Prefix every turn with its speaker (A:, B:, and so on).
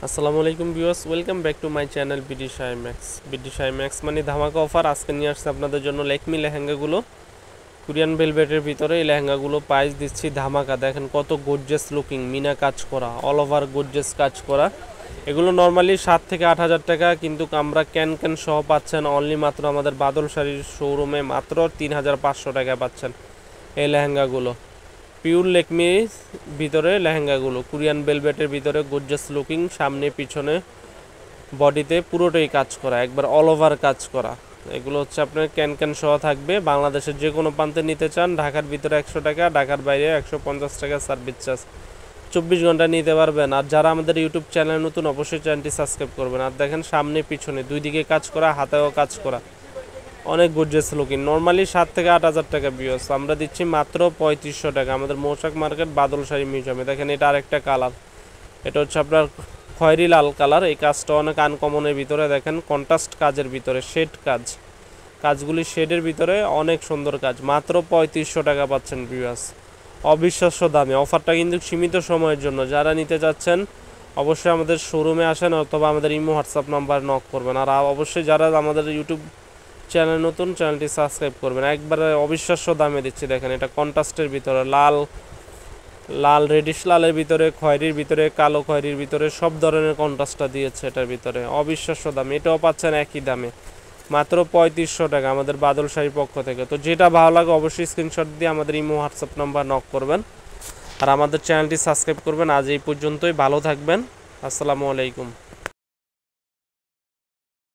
A: আসসালামু আলাইকুম viewers, welcome back to my channel BD শাই ম্যাক্স। বিডি শাই ম্যাক্স মানে ধামাকা অফার। আজকে নিয়ে আসছে আপনাদের জন্য লেকমি লেহেঙ্গাগুলো, কোরিয়ান ভেলভেটের ভিতরে এই লেহেঙ্গাগুলো প্রাইস দিচ্ছি ধামাকা। দেখেন কত গর্জিয়াস লুকিং, মিনা কাজ করা, অল ওভার গর্জিয়াস কাজ করা। এগুলো নর্মালি 7 থেকে 8 হাজার টাকা, কিন্তু আমরা ক্যান ক্যান সহ পাচ্ছেন অনলি মাত্র আমাদের বাদল শাড়ির শোরুমে মাত্র 3500 টাকা পাচ্ছেন এই লেহেঙ্গাগুলো। পিওর লেকমির ভিতরে লেহেঙ্গাগুলো, কোরিয়ান ভেলভেটের ভিতরে গর্জিয়াস লুকিং, সামনে পিছনে বডিতে পুরোটাই কাজ করা, একবার অল ওভার কাজ করা। এগুলো হচ্ছে আপনার ক্যান ক্যান সহ থাকবে। বাংলাদেশের যে কোনো প্রান্তে নিতে চান, ঢাকার ভিতরে 100 টাকা, ঢাকার বাইরে 150 টাকা সার্ভিস চার্জ। 24 ঘন্টা নিতে পারবেন। আর যারা আমাদের ইউটিউব চ্যানেল নতুন, অবশ্যই চ্যানেলটি সাবস্ক্রাইব করবেন। আর দেখেন সামনে পিছনে দুই দিকে কাজ করা, হাতেও কাজ করা, অনেক গর্জিয়াস লুকিং। নর্মালি 7 থেকে 8 হাজার টাকা ভিউয়ার্স, আমরা দিচ্ছি মাত্র 3500 টাকা আমাদের মৌচাক মার্কেট বাদল শাড়ি মিউজিয়ামে। দেখেন এটা আরেকটা কালার, এটা হচ্ছে আপনার খয়েরি লাল কালার। এই কাজটা অনেক আনকমনের ভিতরে, দেখেন কন্ট্রাস্ট কাজের ভিতরে, শেড কাজ, কাজগুলি শেডের ভিতরে অনেক সুন্দর কাজ। মাত্র 3500 টাকা পাচ্ছেন ভিউয়ার্স, অবিশ্বাস্য দামে। অফারটা কিন্তু সীমিত সময়ের জন্য। যারা নিতে চাচ্ছেন অবশ্যই আমাদের শোরুমে আসেন, অথবা আমাদের ইমো হোয়াটসঅ্যাপ নাম্বার নক করবেন। আর অবশ্যই যারা আমাদের ইউটিউব চ্যানেল নতুন, চ্যানেলটি সাবস্ক্রাইব করবেন। একবারে অবিশ্বাস্য দামে দিচ্ছি। দেখেন এটা কন্ট্রাস্টের ভিতরে, লাল লাল রেডিশ লালের ভিতরে, খয়েরির ভিতরে, কালো খয়েরির ভিতরে, সব ধরনের কন্ট্রাস্টটা দিয়েছে এটার ভিতরে। অবিশ্বাস্য দামে, এটাও পাচ্ছেন একই দামে মাত্র 3500 টাকা আমাদের বাদল শাড়ির পক্ষ থেকে। তো যেটা ভালো লাগে অবশ্যই স্ক্রিনশট দিয়ে আমাদের ইমো হোয়াটসঅ্যাপ নাম্বার নক করবেন, আর আমাদের চ্যানেলটি সাবস্ক্রাইব করবেন। আজ এই পর্যন্তই, ভালো থাকবেন। আসসালামু আলাইকুম।